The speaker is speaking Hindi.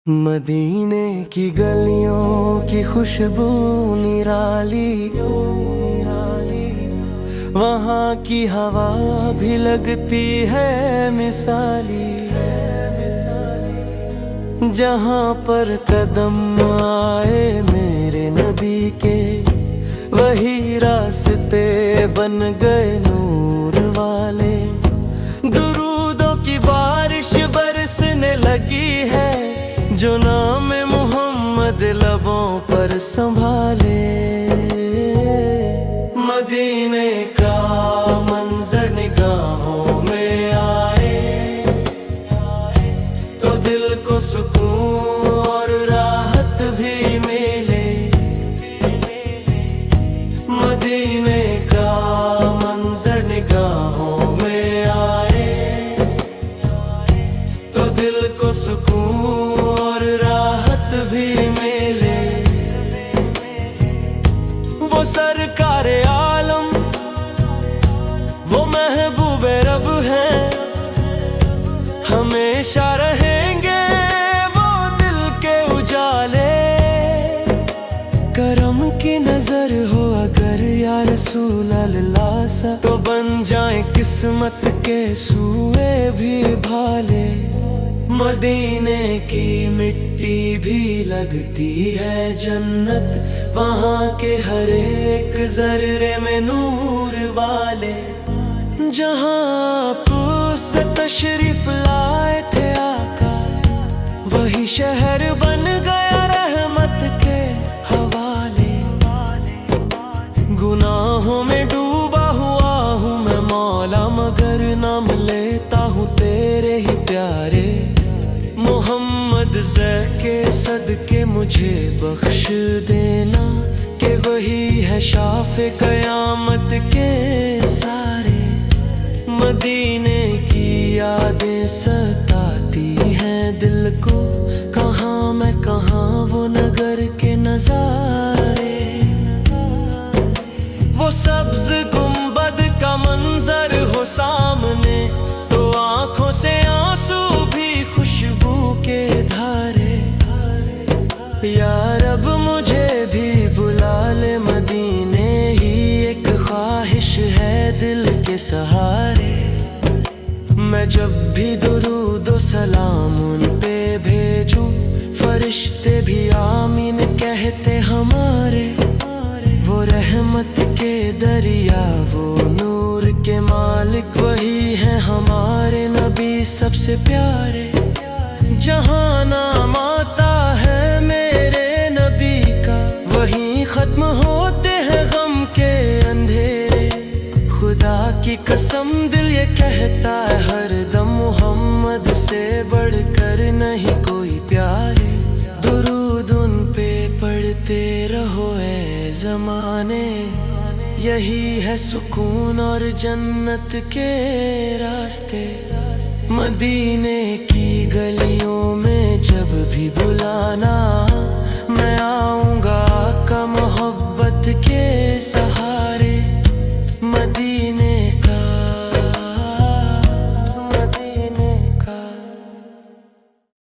मदीने की गलियों की खुशबू निराली, वहाँ की हवा भी लगती है मिसाली। जहाँ पर कदम आए मेरे नबी के, वही रास्ते बन गए नूर वाले। दुरूदों की बारिश बरसने लगी है, जो नाम मोहम्मद लबों पर संभाले। मदीने का मंजर निगाहों में आए तो दिल को सुकून और राहत भी मिले। मदीने का मंजर निगाहों में आए तो दिल को सुकून और राहत भी मिले। वो सरकारे आलम, वो महबूबे रब हैं, हमेशा रहेंगे वो दिल के उजाले। करम की नजर हो अगर या रसूल अल्लाह सा, तो बन जाए किस्मत के सूए भी भाले। मदीने की मिट्टी भी लगती है जन्नत, वहाँ के हर एक जर्रे में नूर वाले। जहाँ आप से तशरीफ लाए थे आका, वही शहर बन गया रहमत के हवाले। गुनाहों में डूबा हुआ हूँ मैं मौला, मगर नाम लेता हूँ तेरे ही प्यारे। मोहम्मद के सदके मुझे बख्श देना, कि वही है शाफ़े क़यामत के सारे। मदीने की यादें सताती हैं दिल को, कहाँ मैं कहाँ वो नगर के नज़ारे। वो सब्ज गुंबद का मंजर हो सामने, तो आँखों से आंसू भी खुशबू के धारे। या रब मुझे भी बुला ले, मदीने ही एक ख्वाहिश है दिल के सहारे। मैं जब भी दुरूद व सलाम उन पे भेजूं, फरिश्ते भी आमीन कहते हमारे। वो रहमत के दरिया, वो नूर के मालिक, वही है हमारे नबी सबसे प्यारे। जहाँ नाम आता है मेरे नबी का, वहीं खत्म होते हैं गम के अंधेरे। खुदा की कसम दिल ये कहता है हर दम, मोहम्मद से बढ़कर नहीं कोई प्यारे। दुरूद उन पे पढ़ते रहो ए ज़माने, यही है सुकून और जन्नत के रास्ते। मदीने की गलियों में जब भी बुलाना, मैं आऊं